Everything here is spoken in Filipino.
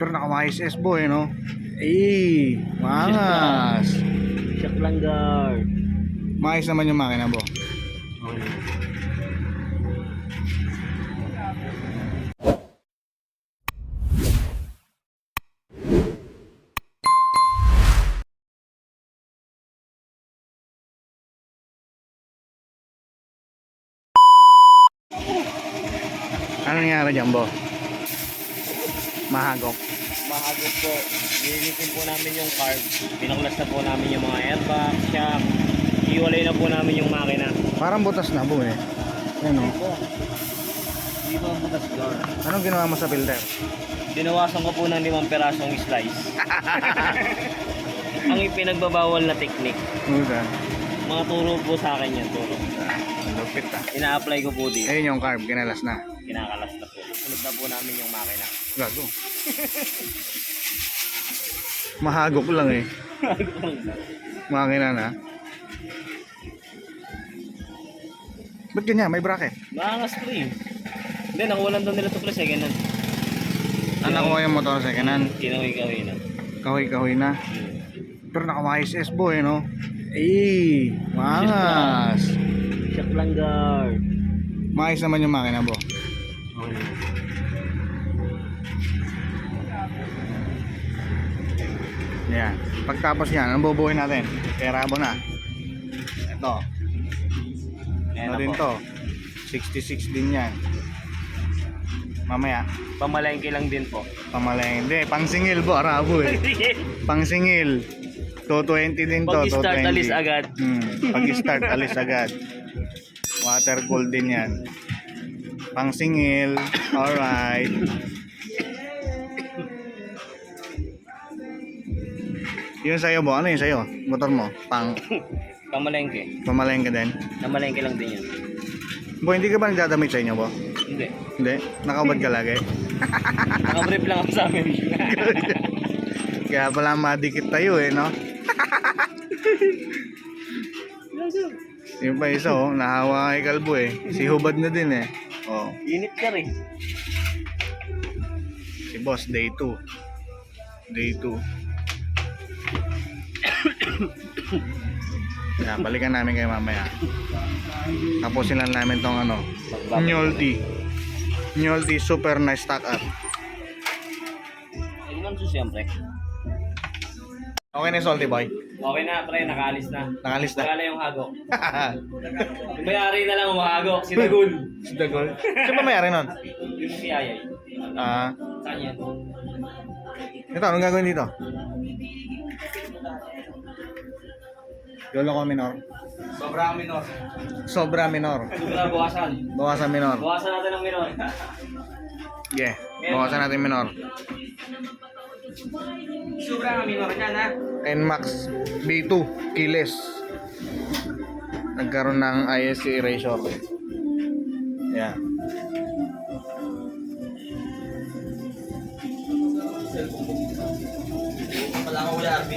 Pero naka-YSS boy, no? Eh, mangas. Shock lang, guard. Maayos naman yung makina, bo. Ano nangyari dyan, bo? Mahagok. Mahagod po. Nilinisin po namin yung carb. Pinaklas na po namin yung mga airbag, shock. Iwalay na po namin yung makina. Parang butas na, bo, eh. Ano? Hindi po ang butas, guard. Anong ginawa mo sa filter? Dinawasan ko po ng 5 pirasong slice. Ang ipinagbabawal na technique. Uda. Mga turo po sa akin yan, turo. Ang lupit, ah. Ina-apply ko po dito. Ayun yung carb, kinalas na. Kinakalas na po. Sunod na po namin yung makina. Gago. Mahagok lang, eh. Makina na. Ba't ganyan? May bracket. Maangas ko eh. Hindi, nakuwalan daw nila ito pre, second hand. Nakuha yung motor sa kanan. Kinawi-kawi na. Kahoy-kahoy na. Pero naka-YSS boy, no? Eh, mangas. Shock lang, guard. Maayos naman yung makina, bo. Yan. Pagtapos yan, ang bubuhin natin? Kerabo na. Ito. Ano din to? 66 din yan. Mamaya. Pamalengke lang din po. Pamaleng. Hindi, pangsingil po, arabo eh. Pangsingil. 220 din to, Pag-start, 220. alis agad. Pag-start, alis agad. Water cool din yan. Pangsingil. Alright. Yun sa'yo, bo. Ano yun sa'yo? Motor mo? Pamalengke. Pamaleng ka din? Namalengke lang din yan. Bo, hindi ka ba nagdadamit sa inyo, bo? Hindi. Hindi? Nakaubad ka lagi? Nakabrief lang ako sa amin. Kaya pala madikit tayo eh, no? Yung pa isa, oh. Nahawa kay kalbo eh. Si hubad na din eh. Oh. Init ka rin. Si boss, day 2. Day 2. Yan, balikan namin kayo mamaya. Tapusin lang namin tong ano, Nolty. Nolty super nice stock up. Hindi naman siyempre. Okay na yung salty boy. Okay na, pre. Nakaalis na. Nakalis na. Wala yung hagok. Yung may-ari na lang umahagok. Si Dagul. Si Dagol. Sino ba mayari nun? Yung si Ayay. Saan yan? Ito, anong gagawin dito? Yolo ko minor. Sobrang minor. Sobra minor. Sobra bawasan. Bawasan minor. Bawasan natin ang minor. Yeah, bawasan natin minor. Sobrang minor yan, ha? NMAX B2 keyless. Nagkaroon ng ISC erasure. Yeah. Wala akong wala, RB.